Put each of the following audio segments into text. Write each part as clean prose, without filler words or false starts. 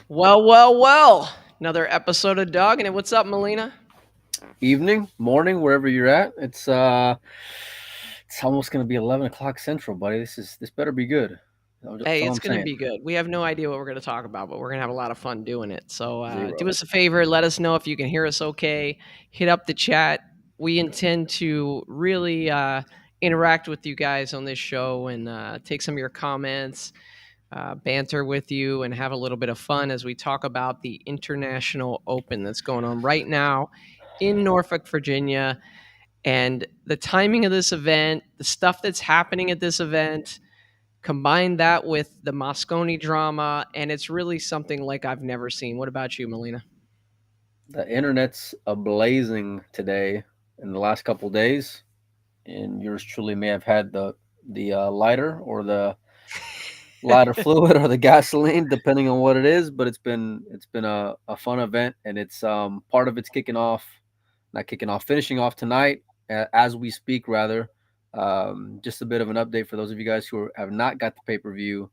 Well. Another episode of Doggin It. What's up, Melina? Evening, morning, wherever you're at. It's almost gonna be 11 o'clock Central, buddy. This better be good. That's Hey, all it's I'm going to saying. be good. We have no idea what we're going to talk about, but we're going to have a lot of fun doing it. So do Zero. us a favor. Let us know if you can hear us okay. Hit up the chat. We intend to really interact with you guys on this show and take some of your comments, banter with you, and have a little bit of fun as we talk about the International Open that's going on right now in Norfolk, Virginia. And the timing of this event, the stuff that's happening at this event, combine that with the Moscone drama, and it's really something like I've never seen. What about you, Melina? The internet's ablazing today in the last couple days, and yours truly may have had the lighter or the lighter fluid or the gasoline, depending on what it is. But it's been a fun event, and it's part of it's kicking off, not kicking off, finishing off tonight as we speak. Rather, just a bit of an update for those of you guys who have not got the pay per view.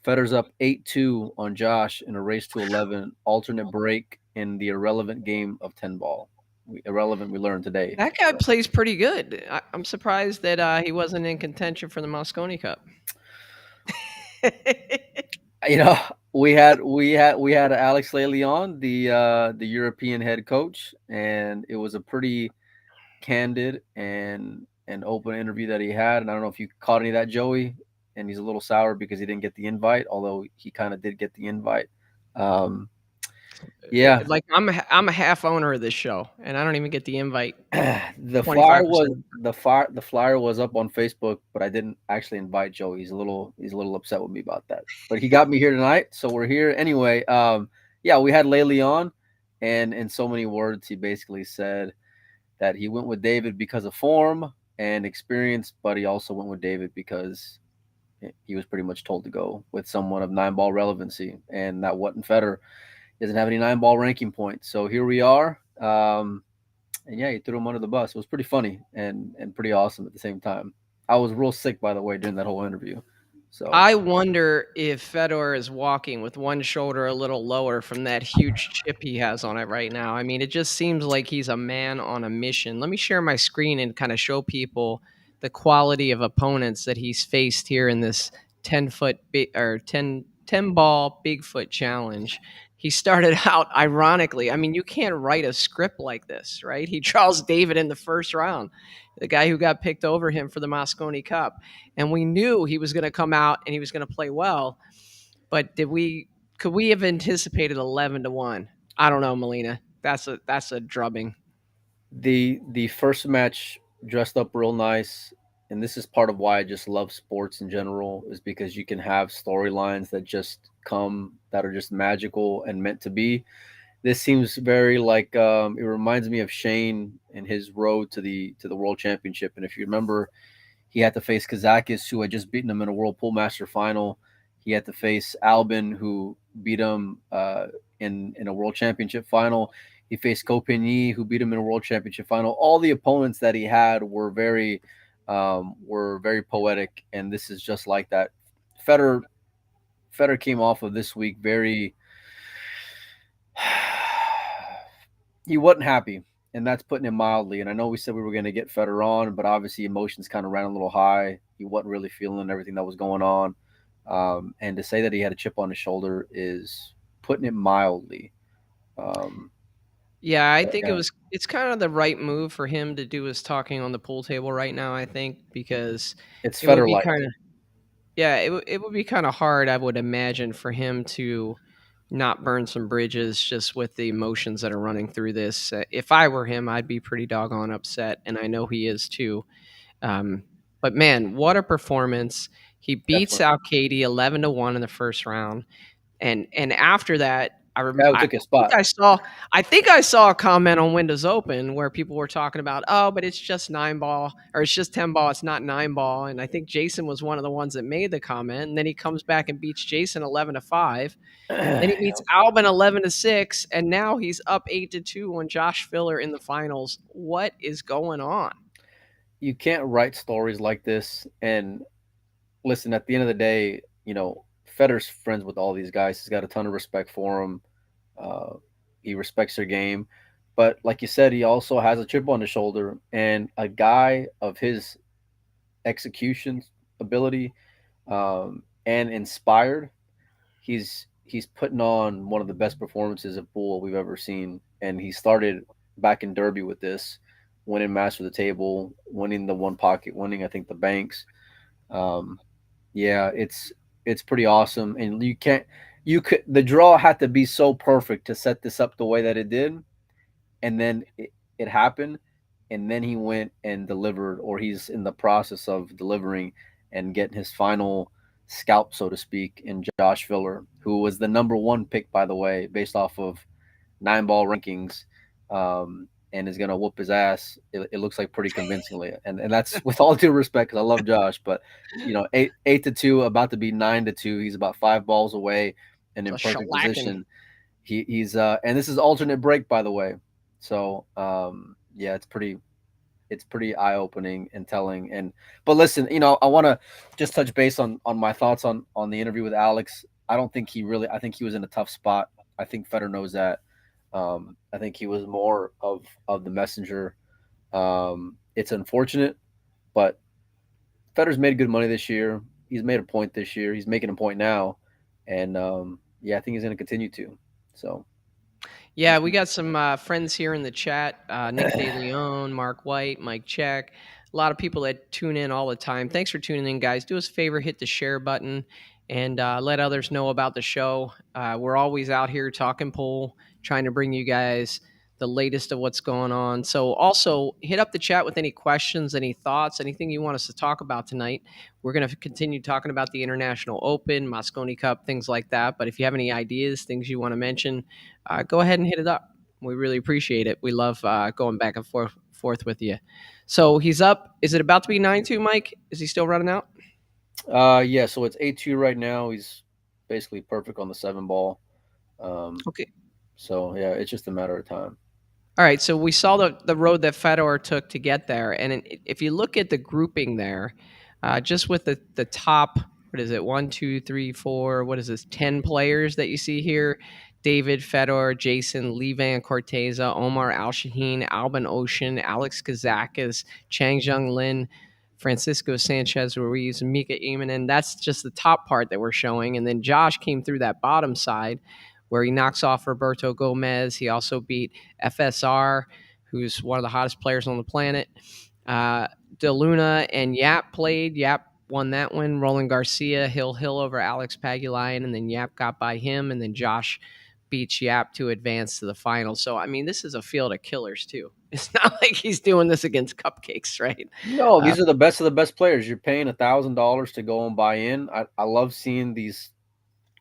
Federer's up 8-2 on Josh in a race to 11, alternate break in the irrelevant game of 10 ball. Irrelevant, we learned today. That guy So, plays pretty good. I'm surprised that he wasn't in contention for the Moscone Cup. you know, we had Alex Laley on, the European head coach, and it was a pretty candid and open interview that he had. And I don't know if you caught any of that, Joey. And he's a little sour because he didn't get the invite, although he kind of did get the invite. Um, yeah, Like I'm a half owner of this show, and I don't even get the invite. the flyer 25% was of the time. the flyer was up on Facebook, but I didn't actually invite Joey. He's a little upset with me about that. But he got me here tonight, so we're here anyway. Yeah, we had Laley on, and in so many words, he basically said that he went with David because of form and experience, but he also went with David because he was pretty much told to go with someone of 9 ball relevancy, and that wasn't Federer. He doesn't have any 9 ball ranking points. So here we are. And yeah, he threw him under the bus. It was pretty funny and pretty awesome at the same time. I was real sick, by the way, during that whole interview. So I wonder if Fedor is walking with one shoulder a little lower from that huge chip he has on it right now. I mean, it just seems like he's a man on a mission. Let me share my screen and kind of show people the quality of opponents that he's faced here in this 10-foot or 10 ball Bigfoot challenge. He started out ironically. I mean, you can't write a script like this, right? He draws David in the first round, the guy who got picked over him for the Moscone Cup, and we knew he was going to come out and he was going to play well. But could we have anticipated 11-1? I don't know, Melina. That's a drubbing. the first match dressed up real nice, and this is part of why I just love sports in general, is because you can have storylines that just come that are just magical and meant to be. This seems very like it reminds me of Shane and his road to the world championship. And if you remember, he had to face Kazakis, who had just beaten him in a World Pool Master final. He had to face Albin, who beat him in a World Championship final. He faced Copigny, who beat him in a World Championship final. All the opponents that he had were very poetic, and this is just like that. Federer Federer came off of this week very he wasn't happy, and that's putting it mildly. And I know we said we were going to get Federer on, but obviously emotions kind of ran a little high. He wasn't really feeling everything that was going on, and to say that he had a chip on his shoulder is putting it mildly. Um, Yeah, I think yeah, it's kind of the right move for him to do his talking on the pool table right now, I think, because it's it would Federer be like. kind of yeah, it would be kind of hard, I would imagine, for him to not burn some bridges just with the emotions that are running through this. If I were him, I'd be pretty doggone upset, and I know he is too. Um, but man, what a performance! He beats Definitely. out Katie 11-1 in the first round, and after that, Guy who took his spot. I think I saw a comment on Windows Open where people were talking about, oh, but it's just 9 ball or it's just 10 ball, it's not 9 ball, and I think Jason was one of the ones that made the comment, and then he comes back and beats Jason 11-5. Then he beats Albin 11-6, and now he's up 8-2 on Josh Filler in the finals. What is going on? You can't write stories like this. And listen, at the end of the day, Federer's friends with all these guys. He's got a ton of respect for them. Uh, he respects their game, but like you said, he also has a chip on his shoulder. And a guy of his execution ability and inspired, he's putting on one of the best performances of Bull we've ever seen. And he started back in Derby with this, winning Master of the Table, winning the One Pocket, winning I think the Banks. Um, yeah, it's pretty awesome, and you could the draw had to be so perfect to set this up the way that it did, and then it happened, and then he went and delivered, or he's in the process of delivering and getting his final scalp, so to speak, in Josh Filler, who was the number one pick, by the way, based off of 9 ball rankings, and is going to whoop his ass. It looks like pretty convincingly, and that's with all due respect because I love Josh, but eight to two, about to be 9-2. He's about 5 balls away and in Just perfect shellacking. position. He's and this is alternate break, by the way. So yeah, it's pretty eye opening and telling. And but listen, I want to just touch base on my thoughts on the interview with Alex. I don't think he really. I think he was in a tough spot. I think Federer knows that. I think he was more of the messenger. It's unfortunate, but Federer's made good money this year. He's made a point this year. He's making a point now, and yeah, I think he's going to continue to. So Yeah, we got some friends here in the chat: Nick De Leon, Mark White, Mike Check. A lot of people that tune in all the time. Thanks for tuning in, guys. Do us a favor, hit the share button, and let others know about the show. We're always out here talking pool, trying to bring you guys the latest of what's going on. So also hit up the chat with any questions, any thoughts, anything you want us to talk about tonight. We're going to continue talking about the International Open, Mosconi Cup, things like that. But if you have any ideas, things you want to mention, go ahead and hit it up. We really appreciate it. We love going back and forth with you. So he's up. Is it about to be 9-2, Mike? Is he still running out? yeah, so it's 8-2 right now. He's basically perfect on the 7 ball. Um, Okay. so yeah, it's just a matter of time. All right, so we saw the road that Fedor took to get there, and if you look at the grouping there, just with the top, what is it? One, two, three, four. What is this? 10 players that you see here: David Fedor, Jason Lee Van Corteza, Omar Al Shaheen, Albin Ocean, Alex Kazakis, Chang Jung Lin, Francisco Sanchez Ruiz, Mika Imanen. That's just the top part that we're showing, and then Josh came through that bottom side, where he knocks off Roberto Gomez. He also beat FSR, who's one of the hottest players on the planet. De Luna and Yap played. Yap won that one. Roland Garcia, Hill over Alex Pagulayan, and then Yap got by him, and then Josh beats Yap to advance to the final. So, I mean, this is a field of killers, too. It's not like he's doing this against cupcakes, right? No, Uh, these are the best of the best players. You're paying $1,000 to go and buy in. I love seeing these.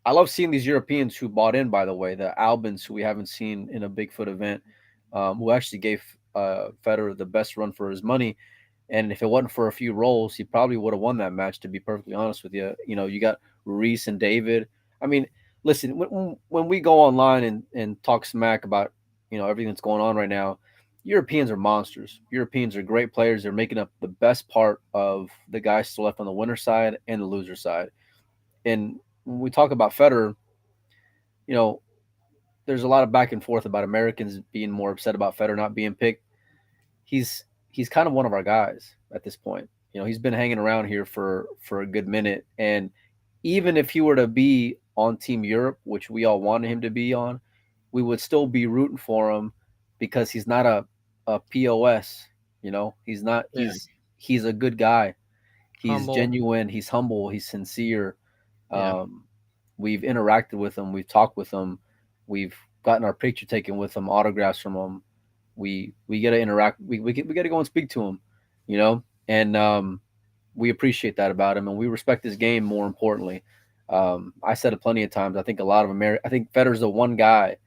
I love seeing these Europeans who bought in. By the way, the Albans who we haven't seen in a Bigfoot event, who actually gave Federer the best run for his money. And if it wasn't for a few rolls, he probably would have won that match. To be perfectly honest with you, you got Reese and David. I mean, listen, when we go online and talk smack about everything that's going on right now, Europeans are monsters. Europeans are great players. They're making up the best part of the guys still left on the winner side and the loser side. And when we talk about Federer, you know, there's a lot of back and forth about Americans being more upset about Federer not being picked. He's kind of one of our guys at this point. He's been hanging around here for a good minute, and even if he were to be on Team Europe, which we all wanted him to be on, we would still be rooting for him because he's not a POS. He's not. yeah. He's a good guy. He's Humble. genuine. He's humble. He's sincere. Yeah. Um, we've interacted with him. We've talked with him. We've gotten our picture taken with him, autographs from him. We get to interact. We get to go and speak to him, and we appreciate that about him, and we respect his game. More importantly, I said it plenty of times. I think a lot of I think Federer's the one guy,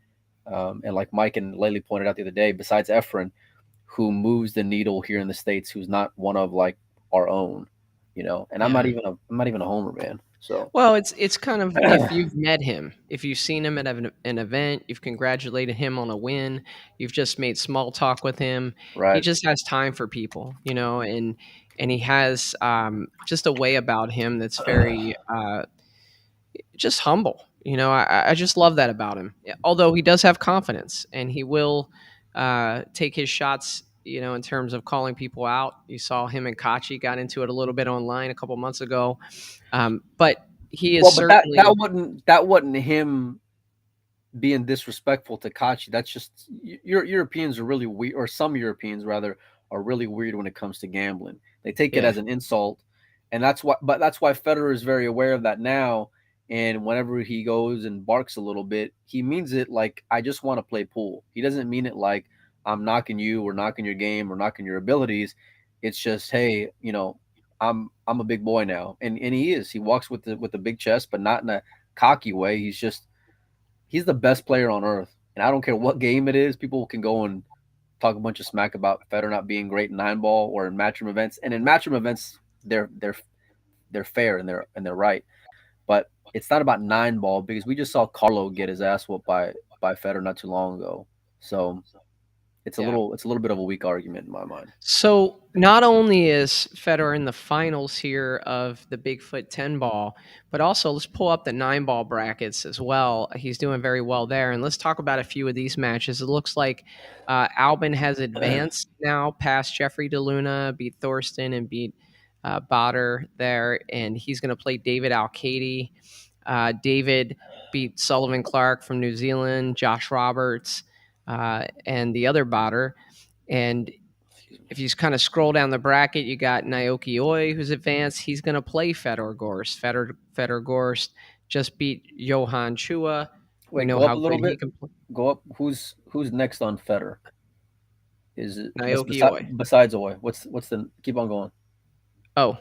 and like Mike and Laley pointed out the other day, besides Efren, who moves the needle here in the States, who's not one of like our own, And Yeah. I'm not even a homer, man. So Well, it's kind of, if you've met him, if you've seen him at an event, you've congratulated him on a win, you've just made small talk with him. He right, just has time for people, and he has just a way about him that's very just humble. I just love that about him. Yeah, although he does have confidence and he will take his shots. In terms of calling people out, you saw him and Kachi got into it a little bit online a couple months ago. But he is Well, but certainly, that wasn't him being disrespectful to Kachi. That's just Europeans are really weird, or some Europeans rather are really weird when it comes to gambling. They take it yeah, as an insult, and that's why Federer is very aware of that now. And whenever he goes and barks a little bit, he means it like I just want to play pool. He doesn't mean it like I'm knocking you or knocking your game or knocking your abilities. It's just hey, I'm a big boy now, and he is. He walks with the big chest, but not in a cocky way. He's the best player on earth. And I don't care what game it is, people can go and talk a bunch of smack about Federer not being great in 9 ball or in matchroom events. And in matchroom events, they're fair and they're right. But it's not about 9 ball because we just saw Carlo get his ass whooped by Federer not too long ago. So yeah. it's a little bit of a weak argument in my mind. So not only is Federer in the finals here of the Bigfoot 10 ball, but also let's pull up the 9 ball brackets as well. He's doing very well there. And let's talk about a few of these matches. It looks like Albin has advanced now past Jeffrey DeLuna, beat Thorsten and beat Botter there. And he's going to play David Alcady. David beat Sullivan Clark from New Zealand, Josh Roberts, and the other Botter. And Excuse me. if you kind of scroll down the bracket, you got Naoki Oi, who's advanced. He's going to play Fedor Gorst. Fedor Gorst just beat Johan Chua. We Wait, know go up how a good little he bit. can play. Go up. Who's next on Federer? Is it Naoki Oi. besides Oy? What's the keep on going? Oh,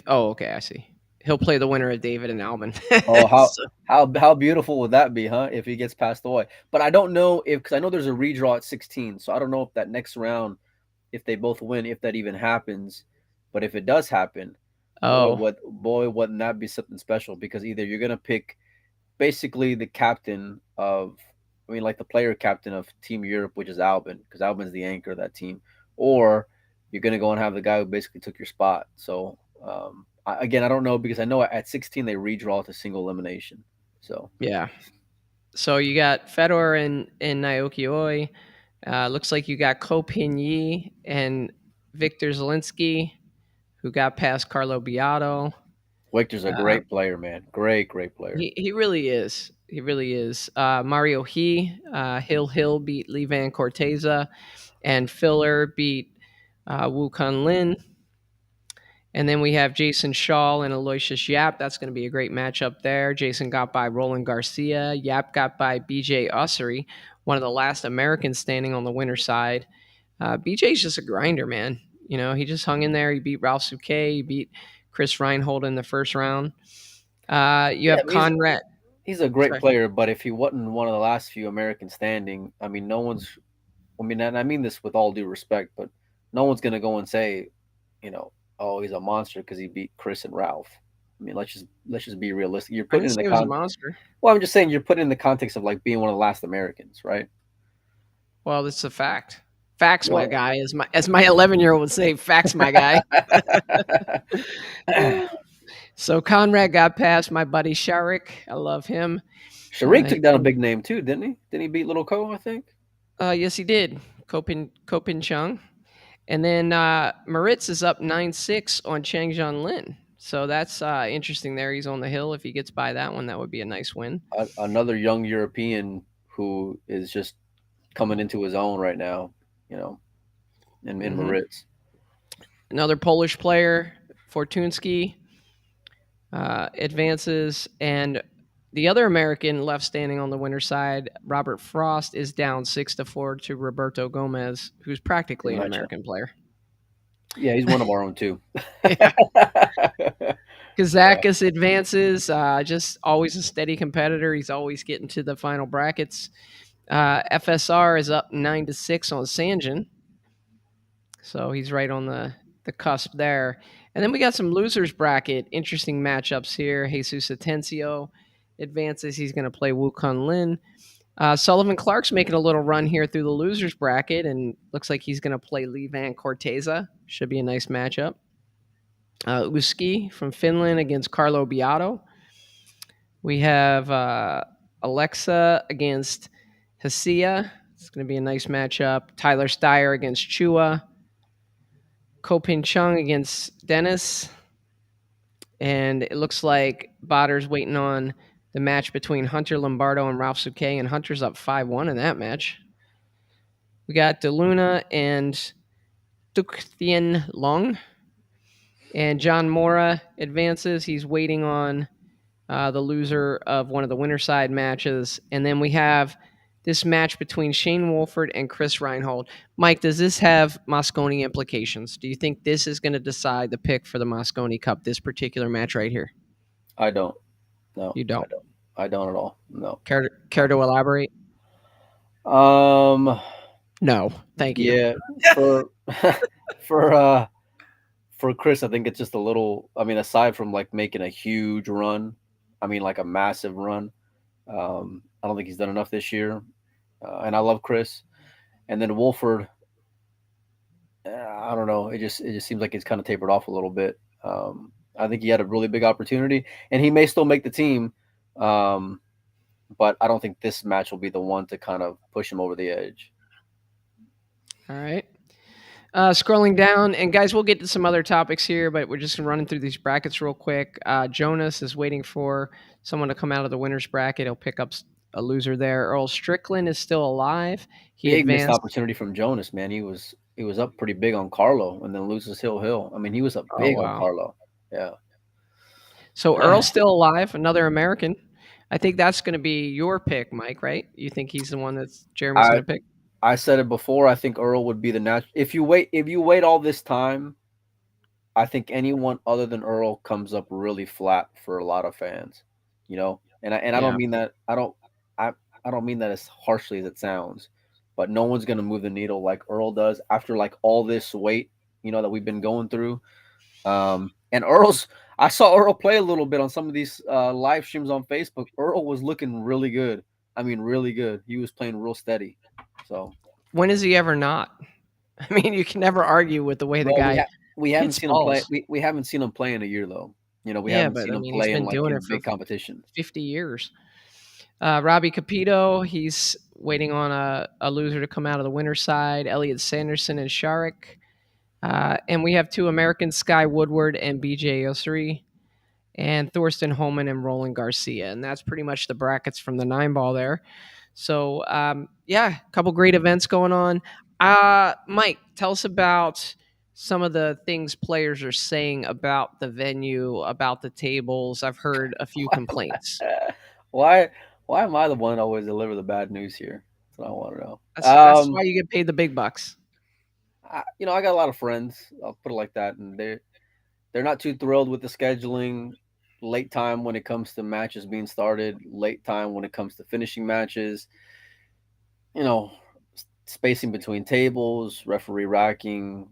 okay, I see. He'll play the winner of David and Albin. Oh, So- how beautiful would that be, huh? If he gets past Oy, but I don't know if because I know there's a redraw at 16, so I don't know if that next round, if they both win, if that even happens. But if it does happen, oh, wouldn't that be something special? Because either you're gonna pick basically the captain of, I mean, like the player captain of Team Europe, which is Albin, because Albin's the anchor of that team, or you're gonna go and have the guy who basically took your spot. So again, I don't know because I know at 16 they redraw to single elimination. So yeah. So you got Fedor and Naoki Oi. Looks like you got Ko Pin Yi and Victor Zelinsky, who got past Carlo Biato. Victor's a Uh, great player, man. Great player. he really is. He really is. Mario Hill beat Lee Van Corteza, and Filler beat Wu Kun Lin. And then we have Jason Shaw and Aloysius Yap. That's going to be a great matchup there. Jason got by Roland Garcia. Yap got by BJ Ussery, one of the last Americans standing on the winner's side. BJ's just a grinder, man. He just hung in there. He beat Ralph Souquet. He beat Chris Reinhold in the first round. You Yeah, have Conrad. he's a great Sorry. player, but if he wasn't one of the last few Americans standing, I mean, no one's. I mean, and I mean this with all due respect, but no one's gonna go and say, oh, he's a monster because he beat Chris and Ralph. I mean, let's just be realistic. You're I putting didn't in say the he was a monster. Well, I'm just saying you're putting in the context of like being one of the last Americans, right? Well, it's a fact. Facts, my Well, guy, as my 11-year-old would say. Facts, my guy. So Conrad got past my buddy Sharik. I love him. Sharik He took down a played, big name too, didn't he? Didn't he beat Little Co? I think. yes, he did. Kopin Chung. And then Moritz is up 9-6 on Chang Jian Lin. So that's interesting there. He's on the hill. If he gets by that one, that would be a nice win. Another young European who is just coming into his own right now. You know, in Hmm. Maritz. Another Polish player, Fortunski, advances. And the other American left standing on the winner's side, Robert Frost, is down 6-4 to Roberto Gomez, who's Good practically an matchup. American player. Yeah, he's one of our own too. Yeah. Yeah. Kazakis advances, just always a steady competitor. He's always getting to the final brackets. FSR is up 9-6 on Sanjin, so he's right on the cusp there. And then we got some losers bracket, interesting matchups here. Jesus Atencio advances. He's going to play Wu Kun Lin. Sullivan Clark's making a little run here through the losers bracket, and looks like he's going to play Lee Van Corteza. Should be a nice matchup. Uski from Finland against Carlo Biato. We have Alexa against Hasia. It's going to be a nice matchup. Tyler Steyer against Chua. Kopin Chung against Dennis. And it looks like Botter's waiting on the match between Hunter Lombardo and Ralph Suke, and Hunter's up 5-1 in that match. We got DeLuna and Tuk Thien Long. And John Mora advances. He's waiting on the loser of one of the winter side matches. And then we have this match between Shane Wolford and Chris Reinhold. Mike, does this have Mosconi implications? Do you think this is going to decide the pick for the Mosconi Cup, this particular match right here? I don't. No, You I don't. don't. I don't at all. No. Care to elaborate? Um. No, thank you. Yeah. For for uh for Chris, I think it's just a little. I mean, aside from like making a huge run, I mean, like a massive run. I don't think he's done enough this year. And I love Chris. And then Wolford, I don't know. It just seems like it's kind of tapered off a little bit. I think he had a really big opportunity, and he may still make the team. Um, but I don't think this match will be the one to kind of push him over the edge. All right. Scrolling down, and guys, we'll get to some other topics here, but we're just running through these brackets real quick. Jonas is waiting for someone to come out of the winner's bracket. He'll pick up a loser there. Earl Strickland is still alive. He Big missed advanced. opportunity from Jonas, man. He was up pretty big on Carlo, and then loses Hill. I mean, he was up Oh, big on wow. Carlo. Yeah. So Earl's still alive, another American. I think that's going to be your pick, Mike, right? You think he's the one that's Jeremy's I going to pick? I said it before. I think Earl would be the natural. If you wait all this time, I think anyone other than Earl comes up really flat for a lot of fans. And I don't Yeah. mean that. I don't mean that as harshly as it sounds, but no one's gonna move the needle like Earl does after like all this weight, that we've been going through. And I saw Earl play a little bit on some of these live streams on Facebook. Earl was looking really good. I mean, really good. He was playing real steady. So, When is he ever not? I mean, you can never argue with the way the well, we guy ha- we haven't hits seen him play. balls. We haven't seen him play in a year though. We Yeah, haven't but seen I him mean, he's play in been like doing in it for big competition. 50 years. Robbie Capito, he's waiting on a loser to come out of the winner's side. Elliot Sanderson and Sharik. And we have two Americans, Sky Woodward and BJ Osiri, and Thorsten Holman and Roland Garcia. And that's pretty much the brackets from the 9 ball there. So, yeah, a couple great events going on. Mike, tell us about some of the things players are saying about the venue, about the tables. I've heard a few complaints. why why am I the one to always deliver the bad news here? That's what I want to know. That's why you get paid the big bucks. I got a lot of friends. I'll put it like that, and they're not too thrilled with the scheduling. Late time when it comes to matches being started. Late time when it comes to finishing matches. You know, spacing between tables, referee racking,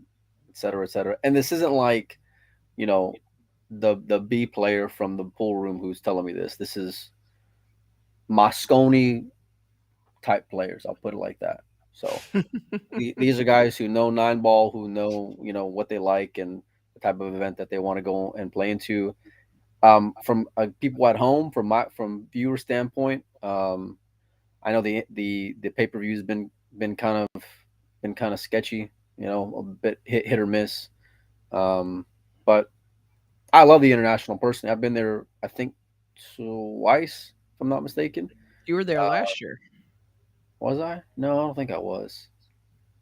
et cetera, et cetera. And this isn't like you know the B player from the pool room who's telling me this. This is Moscone type players. I'll put it like that. So these are guys who know 9 ball, who know what they like and the type of event that they want to go and play into. From people at home, from viewer standpoint, I know the pay per view has been kind of sketchy, a bit hit or miss. But I love the international personally. I've been there, I think, twice, if I'm not mistaken. You were there Uh, last year. was I? No, I don't think I was.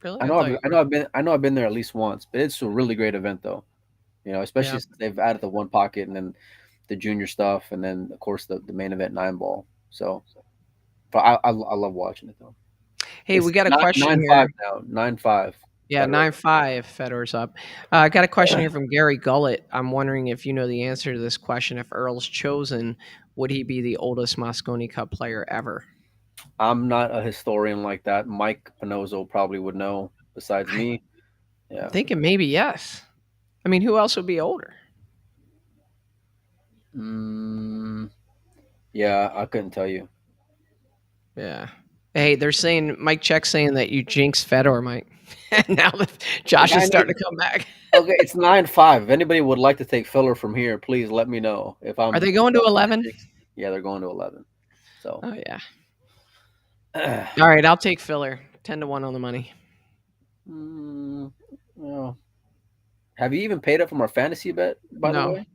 Really? I I know thought I've you I were. know I've been I know I've been there at least once, but it's a really great event though. Yeah. Especially since they've added the one pocket and then the junior stuff, and then of course the main event 9 ball. So, but I love watching it though. Hey, It's we got a not question 9-5 here. now, 9-5 Yeah, Federer. 9-5 Federer's up. I got a question here from Gary Gullett. I'm wondering if you know the answer to this question. If Earl's chosen, would he be the oldest Mosconi Cup player ever? I'm not a historian like that. Mike Pinozzo probably would know besides I'm me. Yeah. thinking maybe yes. I mean, who else would be older? Mm, yeah, I couldn't tell you. Yeah. Hey, they're saying Mike Check's saying that you jinxed Fedor, Mike. Now that The Josh is guy needs. starting to come back. Okay, it's 9-5. If anybody would like to take filler from here, please let me know if Are I'm they going to if I'm 11? jinxed. Yeah, they're going to 11. So, Oh yeah. All right, I'll take filler. 10-1 on the money. mm, well, have you even paid up from our fantasy bet, by the No, way?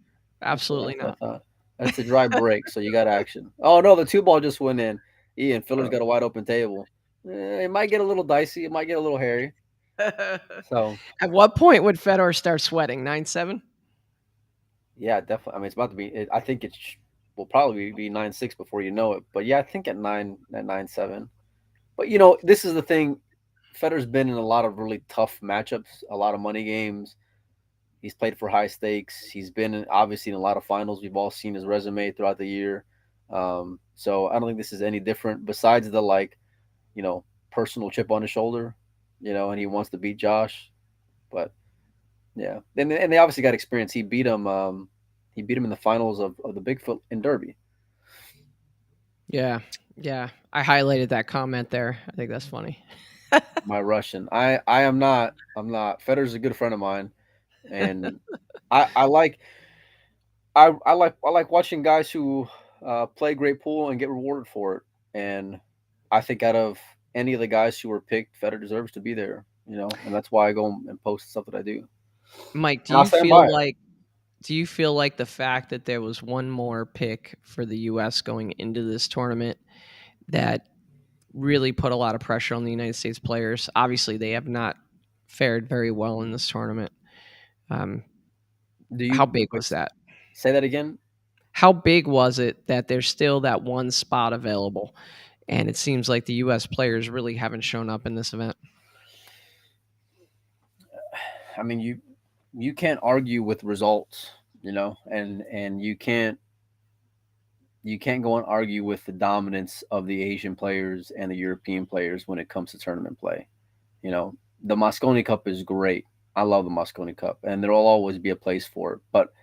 absolutely That's what not. I thought. That's a dry break, so you got action. Oh no, the two ball just went in. Ian Filler's Oh. got a wide open table. It might get a little dicey. It might get a little hairy. So At what point would Fedor start sweating? 9-7? yeah, definitely. I mean, it's about to be. I think it will probably be 9-6 before you know it. But yeah, I think at 9-7. But this is the thing. Federer's been in a lot of really tough matchups, a lot of money games. He's played for high stakes. He's been obviously in a lot of finals. We've all seen his resume throughout the year. So I don't think this is any different. Besides the you know, personal chip on his shoulder, and he wants to beat Josh. But yeah, and they obviously got experience. He beat him. He beat him in the finals of the Bigfoot in Derby. Yeah, yeah. I highlighted that comment there. I think that's funny. My Russian. I am not. I'm not. Federer's a good friend of mine, and I like I like watching guys who play great pool and get rewarded for it. And I think out of any of the guys who were picked, Federer deserves to be there. And that's why I go and post the stuff that I do, Mike, and I'll stand by it. do you feel like the fact that there was one more pick for the US going into this tournament that really put a lot of pressure on the United States players? Obviously, they have not fared very well in this tournament. Um, Do how you big wait, was that? say that again? How big was it that there's still that one spot available? And it seems like the US players really haven't shown up in this event. I mean, you can't argue with results, and you can't go and argue with the dominance of the Asian players and the European players when it comes to tournament play. The Mosconi Cup is great. I love the Mosconi Cup, and there will always be a place for it. But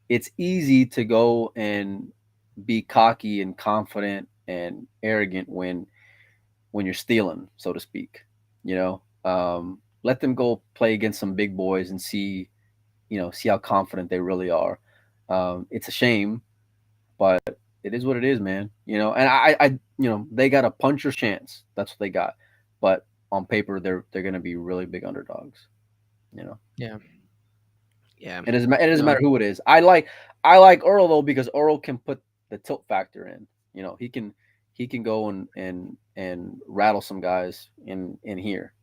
it's easy to go and be cocky and confident and arrogant when you're stealing, so to speak. Let them go play against some big boys and see how confident they really are. It's a shame, but it is what it is, man. And they got a puncher's chance. That's what they got. But on paper, they're going to be really big underdogs. You know, Yeah. Yeah. it doesn't No. matter who it is. I like Earl though because Earl can put the tilt factor in. He can go and rattle some guys in here.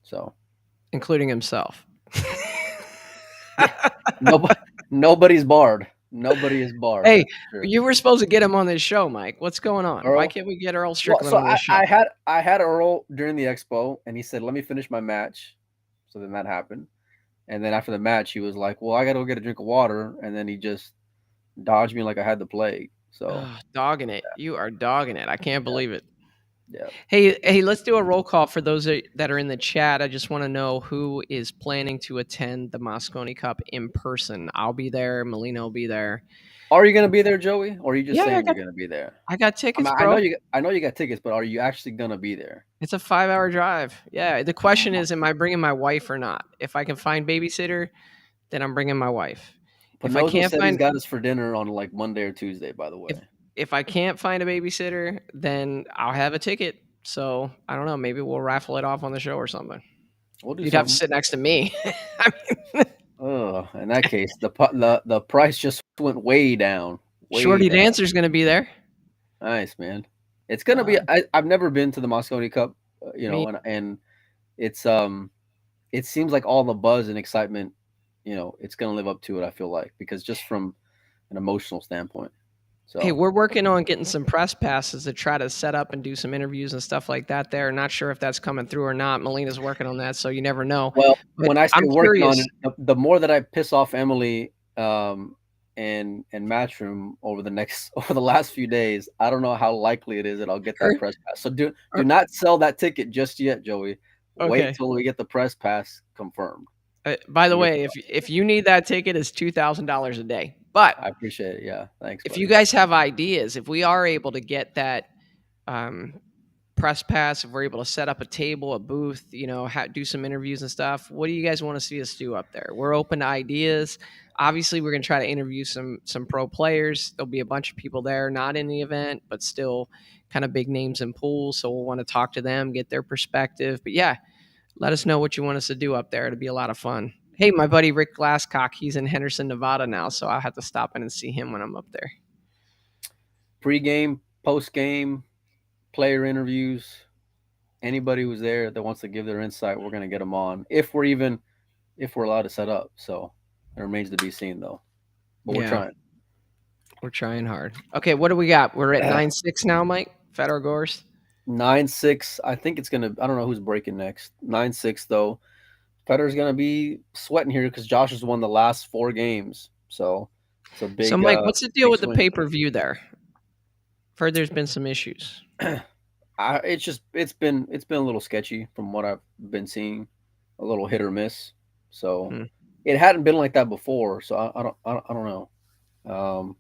So Including himself. yeah, nobody nobody's barred. Nobody is barred. Hey, That's for sure. you were supposed to get him on this show, Mike. What's going on? Why Earl. can't we get Earl Well, Strickland so on I, this show? I had I had Earl during the expo, and he said, "Let me finish my match." So then that happened, and then after the match, he was like, "Well, I got to go get a drink of water," and then he just dodged me like I had the plague. So Dogging it. You are dogging it. I can't yeah, believe it. yeah. Hey, let's do a roll call for those that are in the chat. I just want to know who is planning to attend the Mosconi Cup in person. I'll be there. Melina will be there. Are you gonna be there, Joey, or are you just Yeah, saying you're gonna be there? I got I tickets, mean, I know bro. you got tickets, but are you actually gonna be there? It's a 5-hour drive. Yeah. The question is, am I bringing my wife or not? If I can find babysitter, then I'm bringing my wife. If I Panozo can't said he's find got us for dinner on like Monday or Tuesday. By the if way, if I can't find a babysitter, then I'll have a ticket. So I don't know. Maybe we'll raffle it off on the show or something. we'll do You'd have to something. sit next to me. I mean, Oh, in that case, the price just went way down, way Shorty down. Dancer's going to be there. Nice, man. It's gonna be. Uh, I've never been to the Mosconi Cup, me, and it's it seems like all the buzz and excitement, it's gonna live up to it. I feel like because just from an emotional standpoint. hey, So, we're working on getting some press passes to try to set up and do some interviews and stuff like that there. Not sure if that's coming through or not. Melina's working on that, so you never know. well, But when I say I'm working on curious. it, the more that I piss off Emily, and Matchroom over the next over the last few days, I don't know how likely it is that I'll get that Er, press pass. So do er, not sell that ticket just yet, Joey. Wait okay. till we get the press pass confirmed. By the You get way, if you need that ticket, it's $2,000 a day. But I appreciate it. Yeah. Thanks, if you buddy. guys have ideas, if we are able to get that um, press pass, if we're able to set up a table, a booth, do some interviews and stuff, what do you guys want to see us do up there? We're open to ideas. Obviously, we're going to try to interview some pro players. There'll be a bunch of people there, not in the event, but still kind of big names in pools. So we'll want to talk to them, get their perspective. But yeah, let us know what you want us to do up there. It'll be a lot of fun. Hey, my buddy Rick Glasscock, he's in Henderson, Nevada now, so I'll have to stop in and see him when I'm up there. Pre-game, post-game, player interviews. Anybody who's there that wants to give their insight, we're going to get them on. If we're allowed to set up. So it remains to be seen, though. But we're Yeah, trying. we're trying hard. Okay, what do we got? We're at 9-6 now, Mike. Fedor Gores. 9-6. I think it's gonna. I don't know who's breaking next. 9-6 though. Federer's gonna be sweating here because Josh has won the last 4 games. So it's a So, Mike, what's the deal big with the swing. pay per view there? I've heard there's been some issues. It's been a little sketchy from what I've been seeing, a little hit or miss. So Hmm. it hadn't been like that before. So I don't know. Um,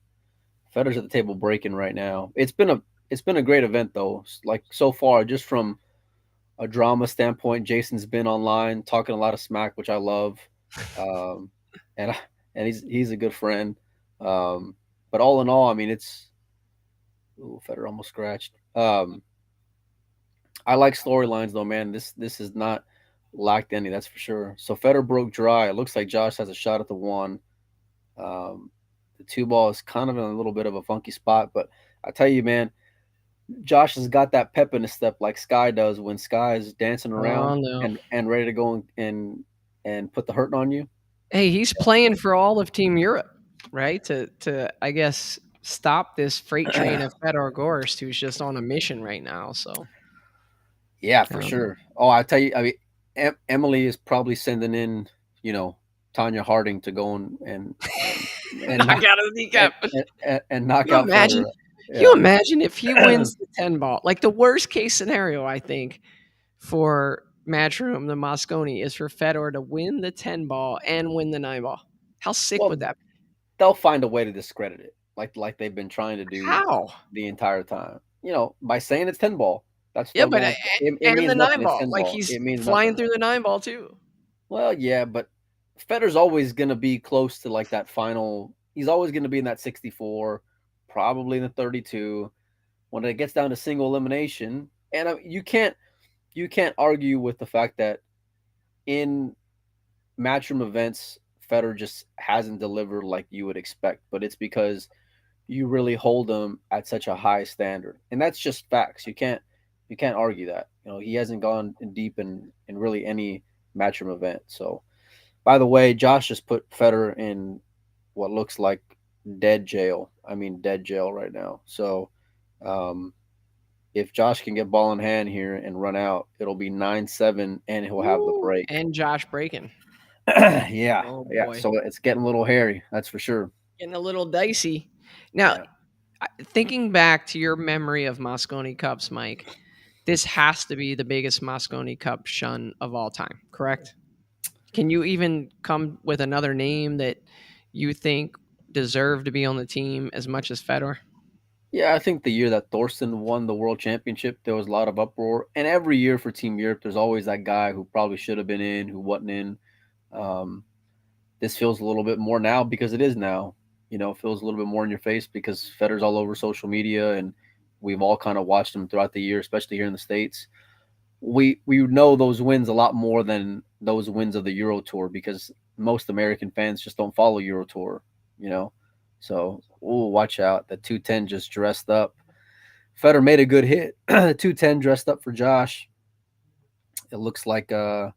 Federer's at the table breaking right now. It's been a great event though. Like so far, just from a drama standpoint, Jason's been online talking a lot of smack, which I love, um, and and he's a good friend. But all in all, I mean, Federer almost scratched. I like storylines though, man. This is not lacked any, that's for sure. So Federer broke dry. It looks like Josh has a shot at the one. Um, the two ball is kind of in a little bit of a funky spot, but I tell you, man, Josh has got that pep in his step like Sky does when Sky is dancing Oh around no. and ready to go and put the hurting on you. Hey, he's playing for all of Team Europe, right? To I guess stop this freight train of Fedor Gorst, who's just on a mission right now. So Yeah, I for don't know. sure. Oh, I tell you, I mean, Emily is probably sending in, you know, Tanya Harding to go and Knock knock out of the kneecap. and knock You out imagine? Federer. You Yeah. imagine if he wins the 10 ball? Like the worst case scenario, I think, for Matchroom, the Mosconi, is for Fedor to win the 10 ball and win the 9 ball. How sick would Well, that be? they'll find a way to discredit it, like they've been trying to do How? the entire time. By saying it's 10 ball. That's Yeah, still but going. It and the means nothing. 9 It's ball. 10 Like ball. he's It means flying nothing. through the 9 ball too. Well, yeah, but Federer's always going to be close to like that final. He's always going to be in that 64, probably in the 32. When it gets down to single elimination, and you can't argue with the fact that in matchroom events, Federer just hasn't delivered like you would expect. But it's because you really hold him at such a high standard, and that's just facts. You can't argue that. He hasn't gone in deep in really any matchroom event. So, by the way, Josh just put Federer in what looks like dead jail. I mean, dead jail right now. So, um, if Josh can get ball in hand here and run out, it'll be 9-7, and he'll have the Ooh, break. and Josh breaking. Yeah, Oh yeah. boy, So it's getting a little hairy. That's for sure. getting a little dicey. Now, Yeah. thinking back to your memory of Mosconi Cups, Mike, this has to be the biggest Mosconi Cup shun of all time, correct? Can you even come with another name that you think deserve to be on the team as much as Fedor? Yeah, I think the year that Thorsten won the world championship, there was a lot of uproar. And every year for Team Europe, there's always that guy who probably should have been in, who wasn't in. Um, this feels a little bit more now because it is now. It feels a little bit more in your face because Federer's all over social media, and we've all kind of watched him throughout the year, especially here in the States. We know those wins a lot more than those wins of the Euro Tour because most American fans just don't follow Euro Tour, you know. So, watch out. The 210 just dressed up. Federer made a good hit. The 210 dressed up for Josh. It looks like it'll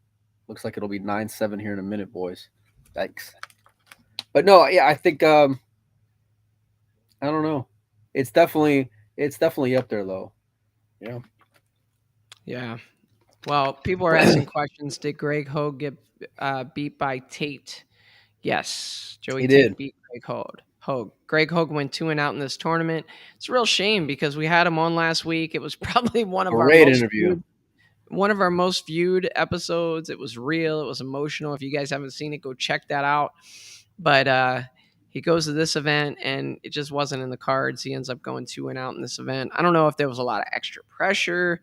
be 9-7 here in a minute, boys. Thanks. But no, yeah, I think I don't know. It's definitely up there though. Yeah. Yeah. Well, people are asking questions. Did Greg Hogue get beat by Tate? Yes. Joey He Tate did. beat Greg Hogue. Greg Hogue went 2 and out in this tournament. It's a real shame because we had him on last week. It was probably Great interview. one of our most viewed episodes. It was real. It was emotional. If you guys haven't seen it, go check that out. But he goes to this event and it just wasn't in the cards. He ends up going 2 and out in this event. I don't know if there was a lot of extra pressure.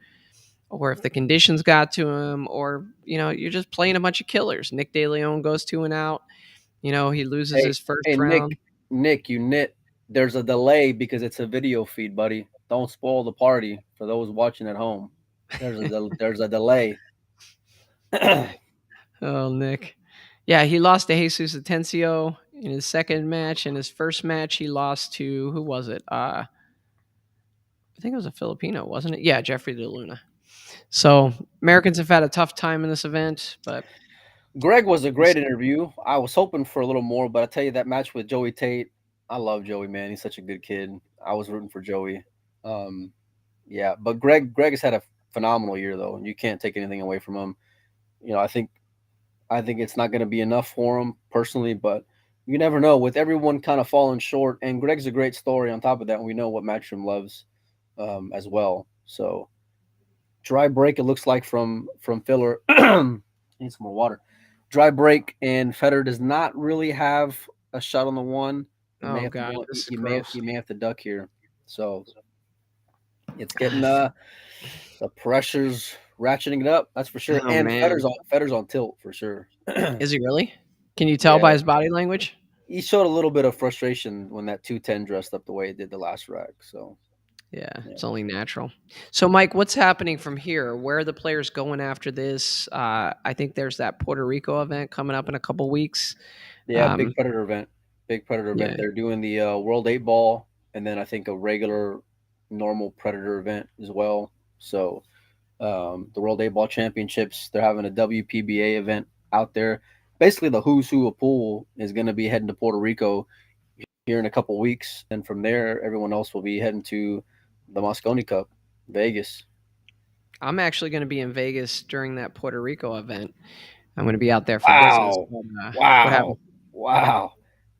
or if the conditions got to him, or you're just playing a bunch of killers. Nick DeLeon goes 2 and out. He loses Hey, his first hey, round. Nick, you nit. There's a delay because it's a video feed, buddy. Don't spoil the party for those watching at home. There's a delay. Oh, Nick. Yeah, he lost to Jesus Atencio in his second match. In his first match, he lost to who was it? I think it was a Filipino, wasn't it? Yeah, Jeffrey De Luna. So Americans have had a tough time in this event, but Greg was a great interview. I was hoping for a little more, but I tell you that match with Joey Tate, I love Joey, man. He's such a good kid. I was rooting for Joey. Um, yeah, but Greg has had a phenomenal year though, and you can't take anything away from him. I think it's not going to be enough for him personally, but you never know. With everyone kind of falling short, and Greg's a great story. On top of that, we know what Matchroom loves as well. So dry break. It looks like from filler. Need some more water. Dry break, and Federer does not really have a shot on the one. He may oh have to god, go. this is He gross. may have to duck here. So it's getting the pressure's ratcheting it up. That's for sure. Oh And man, Federer's on tilt for sure. is he really? Can you tell by Yeah, his body language? he showed a little bit of frustration when that 210 dressed up the way it did the last rack. So Yeah, yeah, it's only natural. So, Mike, what's happening from here? Where are the players going after this? I think there's that Puerto Rico event coming up in a couple weeks. yeah, Um, big predator event. yeah, They're doing the World Eight Ball, and then I think a regular normal predator event as well. So the World Eight Ball Championships, they're having a WPBA event out there. Basically, the who's who of pool is going to be heading to Puerto Rico here in a couple weeks, and from there, everyone else will be heading to the Mosconi Cup, Vegas. I'm actually going to be in Vegas during that Puerto Rico event. I'm going to be out there for business. Wow. But, what happened? Wow. Wow.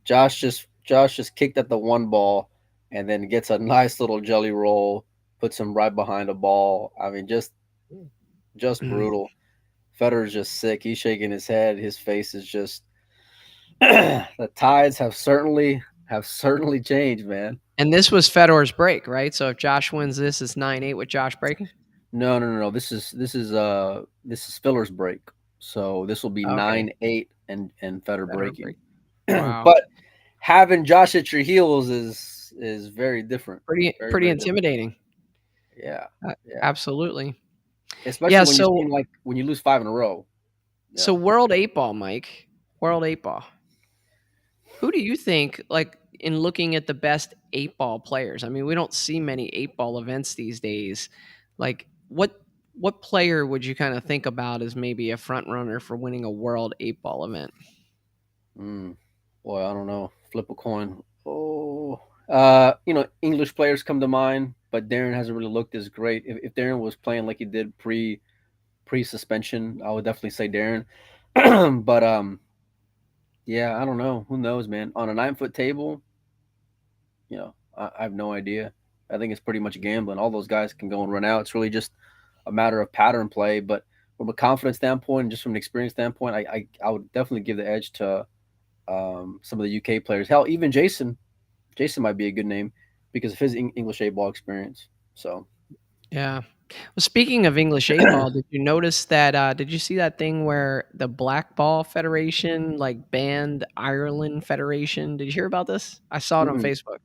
Josh just kicked at the one ball and then gets a nice little jelly roll, puts him right behind the ball. I mean, just brutal. Federer's just sick. He's shaking his head. His face is just the tides have certainly changed, man. And this was Fedor's break, right? So if Josh wins this, it's 9-8 with Josh breaking. No, no, no, no. This is Filler's break. So this will be Okay, 9-8 and Federer Fedor breaking. break. Wow, But having Josh at your heels is very different. pretty Very, pretty very different. intimidating. Yeah. Yeah. Absolutely. Yeah. Especially when you So seem like when you lose five in a row. Yeah. World Eight Ball, Mike. World Eight Ball. Who do you think, like, in looking at the best eight ball players? I mean, we don't see many eight ball events these days. Like, what player would you kind of think about as maybe a front runner for winning a world eight ball event? Mm. Boy, I don't know. Flip a coin. Oh. English players come to mind, but Darren hasn't really looked as great. If Darren was playing like he did pre suspension, I would definitely say Darren. But yeah, I don't know. Who knows, man? On a 9 foot table, I have no idea. I think it's pretty much gambling. All those guys can go and run out. It's really just a matter of pattern play. But from a confidence standpoint and just from an experience standpoint, I would definitely give the edge to some of the UK players. Hell, even Jason. Jason might be a good name because of his English A ball experience. So, Yeah. Well, speaking of English eight ball, did you notice that? Did you see that thing where the Black Ball Federation like banned Ireland Federation? Did you hear about this? I saw it on mm-mm. Facebook.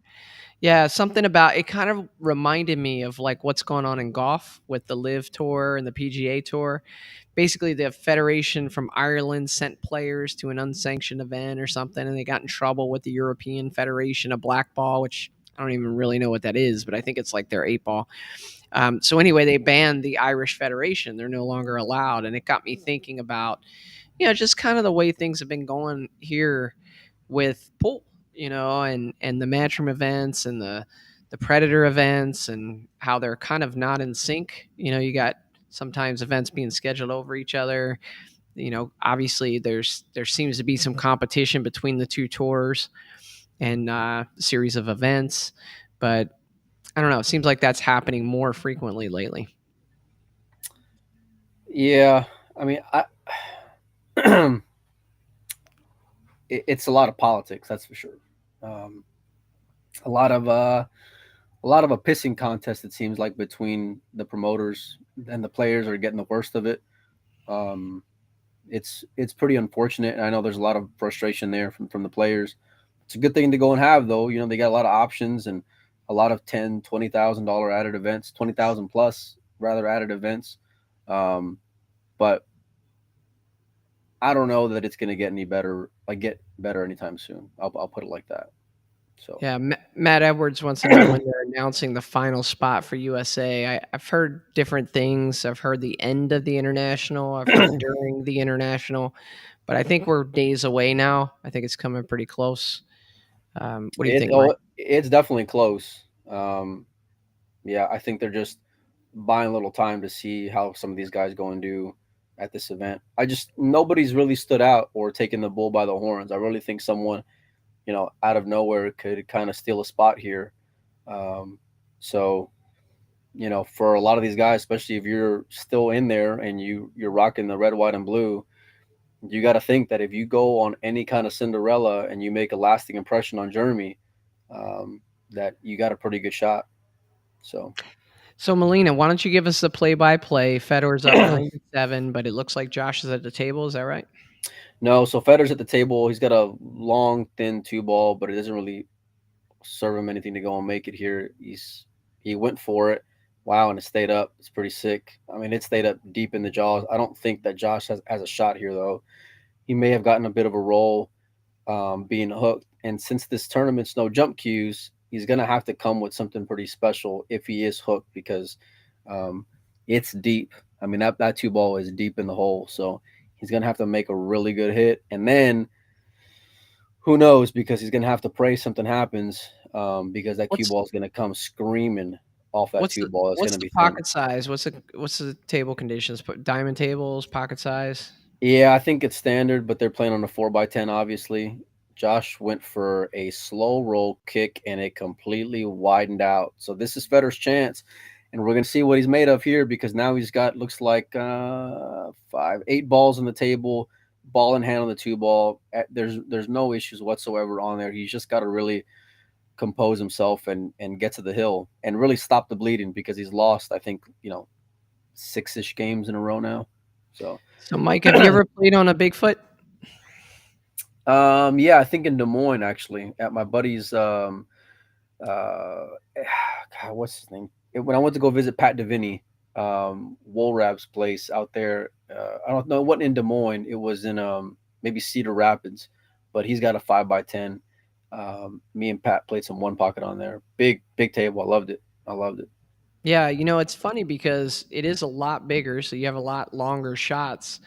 Yeah, something about it kind of reminded me of like what's going on in golf with the Live Tour and the PGA Tour. Basically, the federation from Ireland sent players to an unsanctioned event or something, and they got in trouble with the European Federation of Blackball, which I don't even really know what that is, but I think it's like their eight ball. So anyway, they banned the Irish Federation; they're no longer allowed, and it got me thinking about just kind of the way things have been going here with pool, and the matchroom events and the predator events and how they're kind of not in sync. You got sometimes events being scheduled over each other. Obviously there seems to be some competition between the two tours and series of events, but I don't know. It seems like that's happening more frequently lately. Yeah, I mean, it's a lot of politics, that's for sure. Um, a lot of a lot of a pissing contest. It seems like between the promoters and the players are getting the worst of it. Um, it's pretty unfortunate. And I know there's a lot of frustration there from the players. It's a good thing to go and have though. You know, they got a lot of options and a lot of $10,000, $20,000 added events, 20,000 plus rather added events. Um, but I don't know that it's going to get any better, like get better anytime soon. I'll put it like that. So Yeah, Matt Edwards wants to know when they're announcing the final spot for USA. I've heard different things. I've heard the end of the international. I've heard during the international, but I think we're days away now. I think it's coming pretty close. What do you think, Mike? it's definitely close. Yeah, I think they're just buying a little time to see how some of these guys go and do at this event. I just nobody's really stood out or taken the bull by the horns. I really think someone, out of nowhere could kind of steal a spot here. Um, so for a lot of these guys, especially if you're still in there and you're rocking the red, white, and blue, you got to think that if you go on any kind of Cinderella and you make a lasting impression on Jeremy, um, that you got a pretty good shot. So So, Melina, why don't you give us the play-by-play? Federer's up 9-7, but it looks like Josh is at the table. Is that right? no, so Federer's at the table. He's got a long, thin two ball, but it doesn't really serve him anything to go and make it here. He went for it. Wow, and it stayed up. It's pretty sick. I mean, it stayed up deep in the jaws. I don't think that Josh has a shot here though. He may have gotten a bit of a roll, being hooked. And since this tournament's no jump cues, he's gonna have to come with something pretty special if he is hooked because um, it's deep. I mean that two ball is deep in the hole, so he's gonna have to make a really good hit, and then who knows because he's gonna have to pray something happens because that cue What's ball is gonna come screaming off that what's two the ball. It's what's gonna the be thin. pocket size? What's the table conditions? Put diamond tables, pocket size. Yeah, I think it's standard, but they're playing on a 4x10, obviously. Josh went for a slow roll kick and it completely widened out. So this is Federer's chance. And we're going to see what he's made of here because now he's got, looks like five, 8 balls on the table, ball in hand on the two ball. There's no issues whatsoever on there. He's just got to really compose himself and get to the hill and really stop the bleeding because he's lost, I think, 6-ish games in a row now. So. So, Mike, have you ever played on a Bigfoot? Yeah, I think in Des Moines actually, at my buddy's uh God, what's his name? When I went to go visit Pat Davini, Woolrab's place out there. I don't know, it wasn't in Des Moines, it was in maybe Cedar Rapids, but he's got a 5x10. Me and Pat played some one pocket on there. Big table. I loved it. I loved it. Yeah, it's funny because it is a lot bigger, so you have a lot longer shots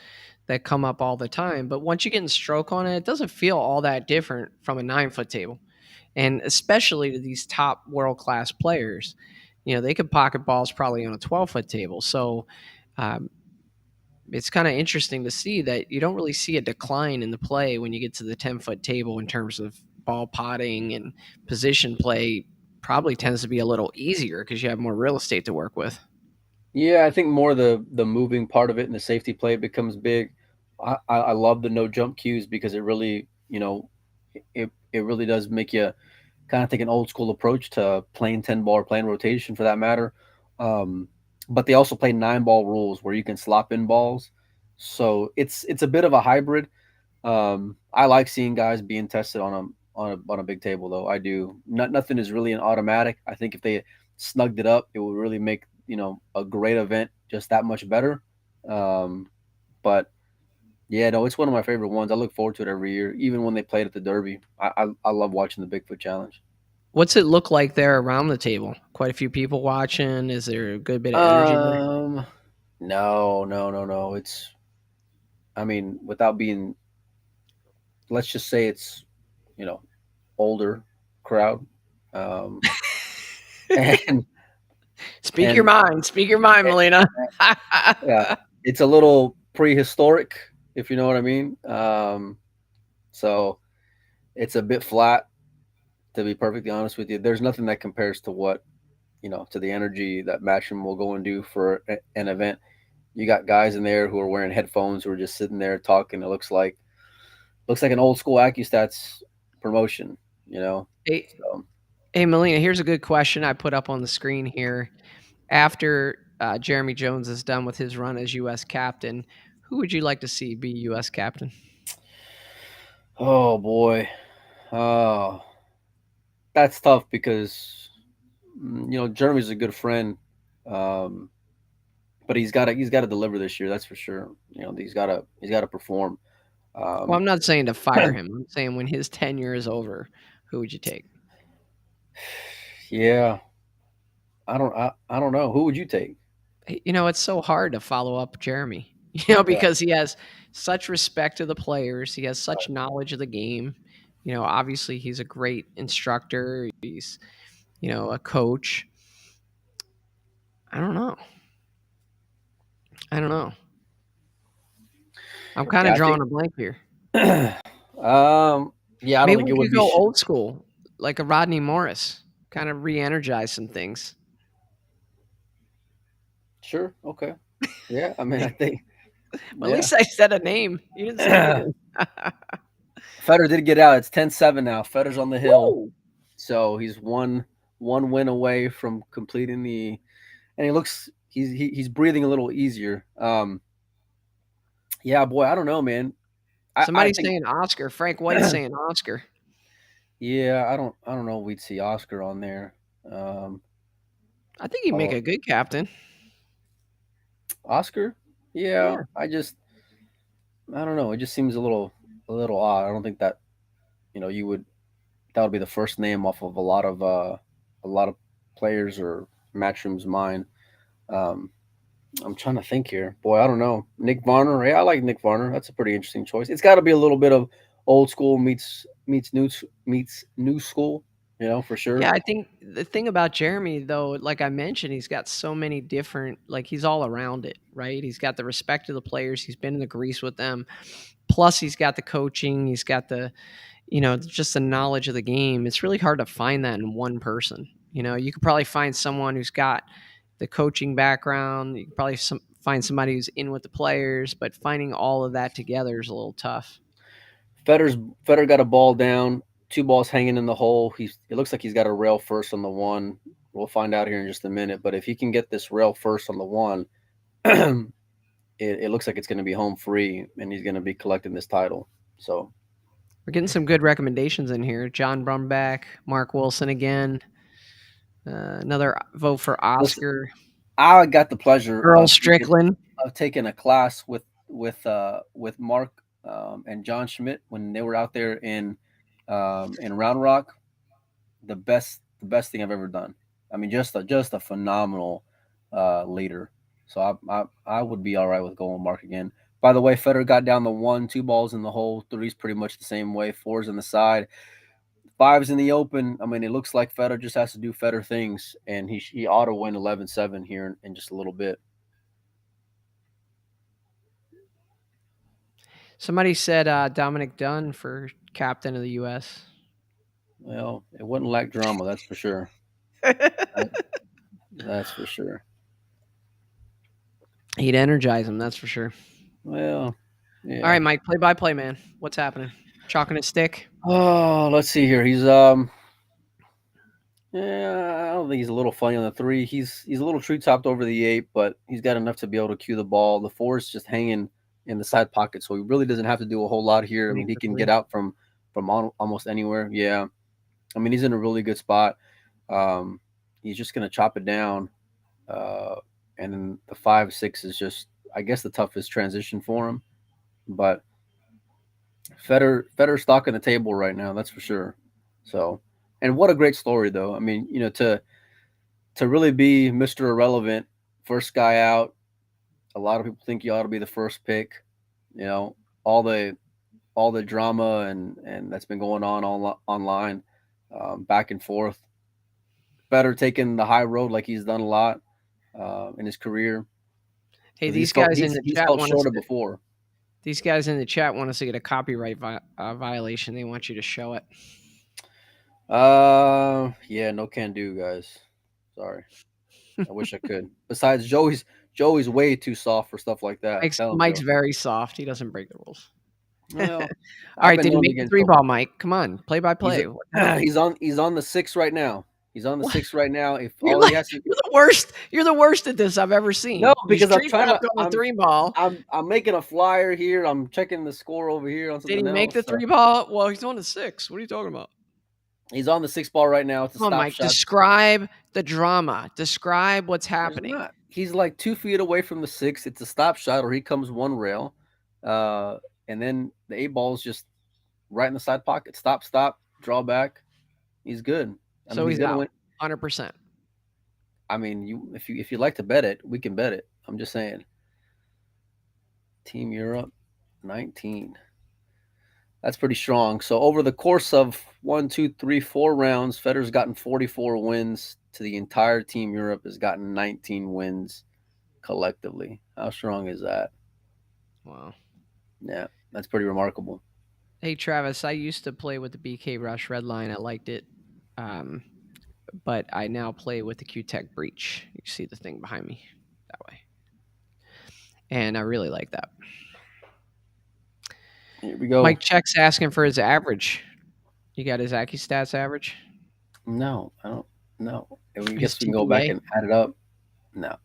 that come up all the time. But once you get in stroke on it, it doesn't feel all that different from a 9 foot table. And especially to these top world class players, they could pocket balls probably on a 12 foot table. So um, it's kind of interesting to see that you don't really see a decline in the play when you get to the 10 foot table in terms of ball potting and position play. Probably tends to be a little easier because you have more real estate to work with. Yeah, I think more the moving part of it and the safety play becomes big. I love the no jump cues because it really, it really does make you kind of take an old school approach to playing 10 ball or playing rotation for that matter. Um, but they also play 9 ball rules where you can slop in balls. So it's a bit of a hybrid. I like seeing guys being tested on a big table though. I do. Nothing is really an automatic. I think if they snugged it up, it would really make a great event just that much better. Um, but yeah, no, it's one of my favorite ones. I look forward to it every year, even when they played at the Derby. I love watching the Bigfoot Challenge. What's it look like there around the table? Quite a few people watching. Is there a good bit of energy there? Um, no, no, no, no. I mean, without being, let's just say it's, you know, older crowd. Um, and Speak your and mind. Speak your mind, eh, Melina. yeah, it's a little prehistoric, if you know what I mean. So it's a bit flat, to be perfectly honest with you. There's nothing that compares to what to the energy that Matchroom will go and do for an event. You got guys in there who are wearing headphones who are just sitting there talking. It looks like an old school AccuStats promotion. Hey, So. Hey, Melina, here's a good question I put up on the screen here. After Jeremy Jones is done with his run as U.S. captain, who would you like to see be U.S. captain? Oh boy, oh that's tough because Jeremy's a good friend, um, but he's got to deliver this year. That's for sure. He's got to perform. Well, Um, I'm not saying to fire him. I'm saying when his tenure is over, who would you take? yeah, I don't know. Who would you take? It's so hard to follow up Jeremy, Yeah, because he has such respect to the players. He has such knowledge of the game. Obviously he's a great instructor. He's, a coach. I don't know. I don't know. I'm kind yeah, of I think. drawing a blank here. Yeah, I don't Maybe think it we would could be. go old school, like a Rodney Morris, kind of re-energize some things. Sure. Okay. Yeah. I mean, I think. Well, at Yeah. least I said a name. You didn't say anything. Federer did get out. It's 10-7 now. Federer's on the hill, Woo! so he's one win away from completing the. And he's breathing a little easier. Yeah, boy, I don't know, man. I Somebody's think. saying Oscar. Frank White's saying Oscar. Yeah, I don't know if we'd see Oscar on there. Um, I think he'd make oh, a good captain. Oscar. Yeah, Yeah. I don't know. It just seems a little odd. I don't think that you would that would be the first name off of a lot of players or Matchroom's mind. Um, I'm trying to think here. Boy, I don't know. Nick Varner. Yeah, I like Nick Varner. That's a pretty interesting choice. It's got to be a little bit of old school meets new school. For Yeah, sure. I think the thing about Jeremy, though, like I mentioned, he's got so many different, like he's all around it, right? He's got the respect of the players. He's been in the grease with them. Plus, he's got the coaching. He's got just the knowledge of the game. It's really hard to find that in one person. You could probably find someone who's got the coaching background. You could probably find somebody who's in with the players, but finding all of that together is a little tough. Federer's Federer got a ball down, two balls hanging in the hole. It looks like he's got a rail first on the one. We'll find out here in just a minute. But if he can get this rail first on the one, it looks like it's going to be home free, and he's going to be collecting this title. So We're getting some good recommendations in here. John Brumback, Mark Wilson again. Another vote for listen, Oscar. I got the pleasure Earl of taking Strickland. a class with Mark and John Schmidt when they were out there in Round Rock. The best thing I've ever done. I mean, just a phenomenal leader. So I would be all right with going with Mark again. By the way, Federer got down the one, two balls in the hole, three's pretty much the same way, fours in the side, fives in the open. I mean, it looks like Federer just has to do Federer things, and he ought to win 11-7 here in just a little bit. Somebody said Dominic Dunn for captain of the U.S. Well, it wouldn't lack drama, that's for sure. That's for sure. He'd energize him, that's for sure. Well, All yeah. right, Mike, play by play, man. What's happening? Chalking a stick? Oh, let's see here. Yeah, I don't think he's a little funny on the three. He's a little tree topped over the eight, but he's got enough to be able to cue the ball. The four is just hanging in the side pocket, so he really doesn't have to do a whole lot here. I Waiting mean, he for can get three. out from almost anywhere. Yeah, I mean he's in a really good spot. Um, he's just gonna chop it down, uh, and then the 5-6 is just I guess the toughest transition for him. But Federer stocking the table right now, that's for sure. So, and what a great story though. I mean, to really be Mr. Irrelevant, first guy out. A lot of people think you ought to be the first pick. You know, all the all the drama and that's been going on online, back and forth. Better taking the high road like he's done a lot in his career Hey, because he's felt shorter before. these guys in the chat want us to get a copyright violation. They want you to show it. Yeah, no can do, guys. Sorry, I wish I could. Besides, Joey's way too soft for stuff like that. Mike's Tell him, Mike's Joe. very soft. He doesn't break the rules. Well, All I've right, been did he known to make get the in 3 trouble. ball, Mike? Come on, play by He's play. What happened? he's on the 6 right now. He's on the What? 6 right now. If You're all he like has to you're the worst at this I've ever No, seen. He's because I'm tree trying to trapped on the 3 ball. I'm making a flyer here. I'm checking the score over here on Did something he make the else. 3 ball? Well, he's on the 6. What are you talking about? He's on the 6 ball right now. It's a Come on, stop Mike, shot. describe the drama. Describe what's There's happening. not. He's like 2 feet away from the 6. It's a stop shot, or he comes one rail, uh, and then the 8 ball is just right in the side pocket. Stop, stop, draw back. He's good. I mean, So he's he's gonna out win. 100%. I mean, if you like to bet it, we can bet it. I'm just saying. Team Europe, 19. That's pretty strong. So over the course of 1, 2, 3, 4 rounds, Federer's gotten 44 wins. To the entire Team Europe has gotten 19 wins collectively. How strong is that? Wow. Yeah, that's pretty remarkable. Hey, Travis, I used to play with the BK Rush Red Line. I liked it. Um, but I now play with the Q-Tech Breach. You see the thing behind me that way. And I really like that. Here we go. Mike Check's asking for his average. You got his Aki Stats average? No, I don't. No, and we His guess we can go back TPA? and add it up. No,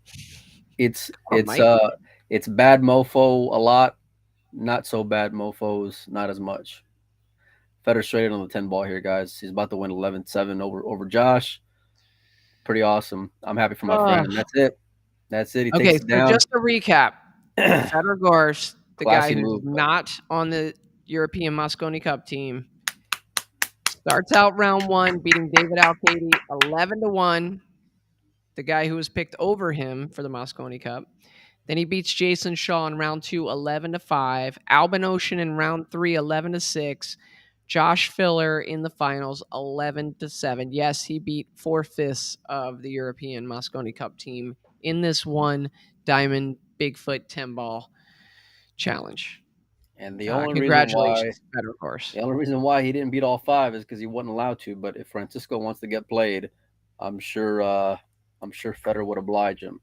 it's Oh, it's Mike. uh it's bad mofo a lot, not so bad mofos not as much. Federer straight on the 10 ball here, guys. He's about to win 11-7 over Josh. Pretty awesome. I'm happy for my Oh. friend, and that's it. That's it. He Okay, takes it so down. just to recap, Fedor Gors, the guy Classy who's move, but not on the European Mosconi Cup team, starts out round one beating David Alcady 11-1, the guy who was picked over him for the Mosconi Cup. Then he beats Jason Shaw in round two 11-5, Albin Ocean in round three 11-6, Josh Filler in the finals 11-7. Yes, he beat 4/5 of the European Mosconi Cup team in this one Diamond Bigfoot 10 ball challenge. and the only reason why Congratulations, better course. the only reason why he didn't beat all five is because he wasn't allowed to. But if Francisco wants to get played, I'm sure I'm sure Federer would oblige him.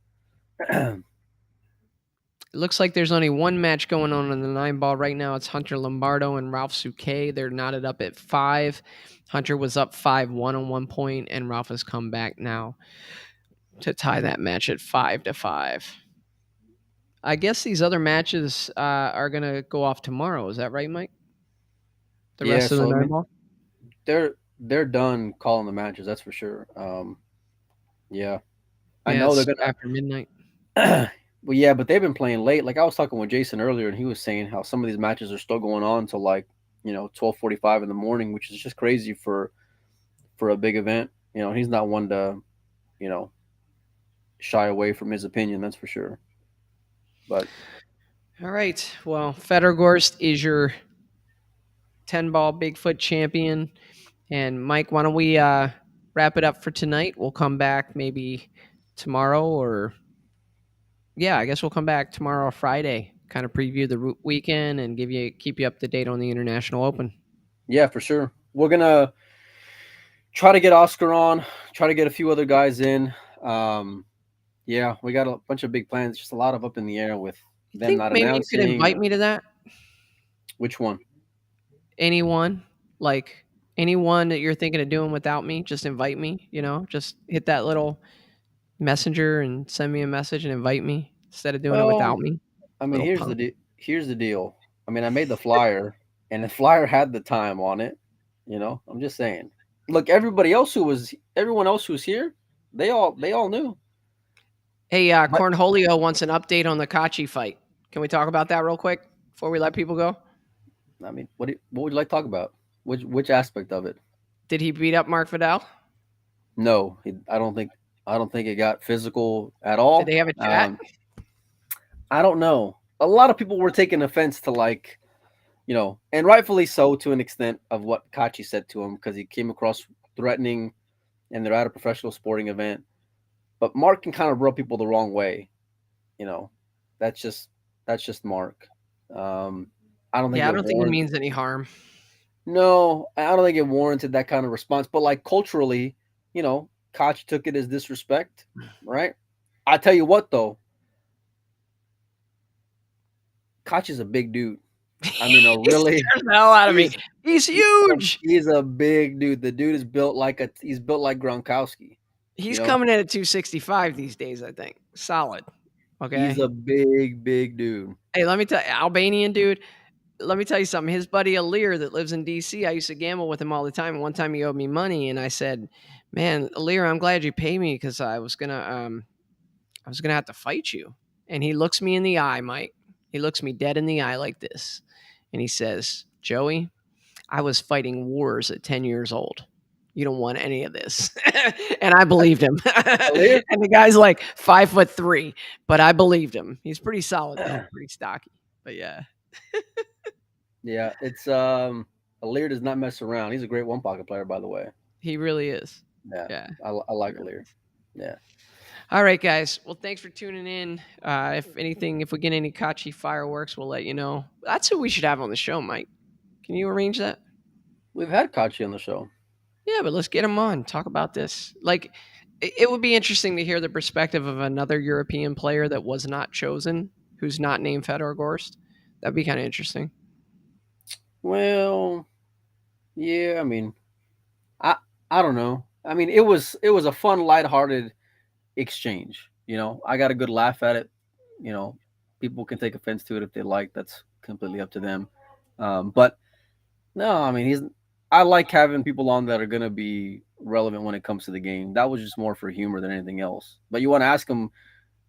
It looks like there's only one match going on in the 9 ball right now. It's Hunter Lombardo and Ralph Souquet. They're knotted up at 5. Hunter was up 5-1 on one point, and Ralph has come back now to tie that match at 5-5. I guess these other matches are going to go off tomorrow. Is that right, Mike? The Yeah, rest of the so I 9 mean ball? they're done calling the matches. That's for sure. Yeah, I Yeah, know they're it's gonna. after midnight. Well, yeah, but they've been playing late. Like I was talking with Jason earlier, and he was saying how some of these matches are still going on till like 12:45 in the morning, which is just crazy for a big event. He's not one to you know shy away from his opinion. That's for sure. But All right. Well, Federgorst is your 10 ball Bigfoot champion. And Mike, why don't we wrap it up for tonight? We'll come back maybe tomorrow, or yeah, I guess we'll come back tomorrow or Friday, kind of preview the weekend and keep you up to date on the International Open. yeah, for sure, we're gonna try to get Oscar on. Try to get a few other guys in. Um, yeah, we got a bunch of big plans. Just a lot of up in the air with You them think not maybe you could announcing invite or me to that? which one. Anyone, like anyone that you're thinking of doing without me, just invite me. Just hit that little messenger and send me a message and invite me instead of doing it Well, without me. I mean, Little punk. here's the deal. I mean, I made the flyer, and the flyer had the time on it. I'm just saying. Look, everyone else who was here, they all knew. Hey, But Cornholio wants an update on the Kachi fight. Can we talk about that real quick before we let people go? I mean, what would you like to talk about? Which aspect of it? Did he beat up Mark Vidal? No, I don't think it got physical at Did all. they have a chat? I don't know. A lot of people were taking offense to and rightfully so to an extent of what Kachi said to him because he came across threatening, and they're at a professional sporting event. But Mark can kind of rub people the wrong way. You know, that's just Mark. Um, I don't think Yeah, I it don't think he warrant. means any harm. No, I don't think it warranted that kind of response. But like culturally, Kachi took it as disrespect, right? I tell you what, though, Kachi's a big dude. I mean, a He really scares the hell out of me. he's He's huge. he's a big dude. The dude is built like he's built like Gronkowski, you He's know? coming in at 265 these days, I think. Solid. He's Okay. a big dude. Hey, let me tell you, Albanian dude, let me tell you something. His buddy Alir that lives in DC, I used to gamble with him all the time. One time he owed me money and I said, "Man, Alir, I'm glad you paid me because I was gonna have to fight you." And he looks me in the eye, Mike. He looks me dead in the eye like this. And he says, "Joey, I was fighting wars at 10 years old. You don't want any of this." And I believed him. Clear? And the guy's like 5'3", but I believed him. He's pretty solid though, pretty stocky. But yeah, Yeah, it's Alir does not mess around. He's a great one pocket player, by the way. he really is. Yeah, Yeah. I He like really Alir. is. Yeah. All right, guys. Well, thanks for tuning in. If anything, if we get any Kachi fireworks, we'll let you know. That's who we should have on the show, Mike. Can you arrange that? We've had Kachi on the show. Yeah, but let's get him on. Talk about this. Like, it would be interesting to hear the perspective of another European player that was not chosen, who's not named Fedor Gorst. That'd be kind of interesting. Well, yeah, I mean, I I don't know. I mean, it was a fun, lighthearted exchange. I got a good laugh at it. You know, People can take offense to it if they like. That's completely up to them. But no, I mean, I like having people on that are gonna be relevant when it comes to the game. That was just more for humor than anything else. But you want to ask him,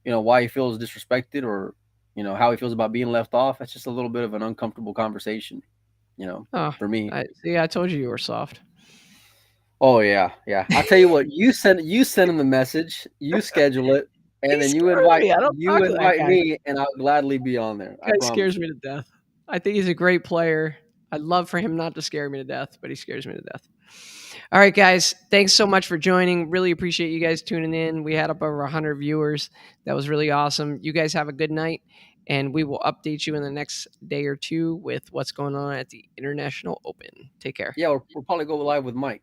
why he feels disrespected or how he feels about being left off. That's just a little bit of an uncomfortable conversation. You know, Oh, for me. I see. I told you were soft. Oh yeah, yeah. I tell you what, you send him the message, you schedule it, and He then you scares invite me. I don't you talk to that invite guy. me, and I'll gladly be on there. I Guy promise scares you. me to death. I think he's a great player. I'd love for him not to scare me to death, but he scares me to death. All right, guys. Thanks so much for joining. Really appreciate you guys tuning in. We had up over 100 viewers. That was really awesome. You guys have a good night, and we will update you in the next day or two with what's going on at the International Open. Take care. Yeah, we'll probably go live with Mike.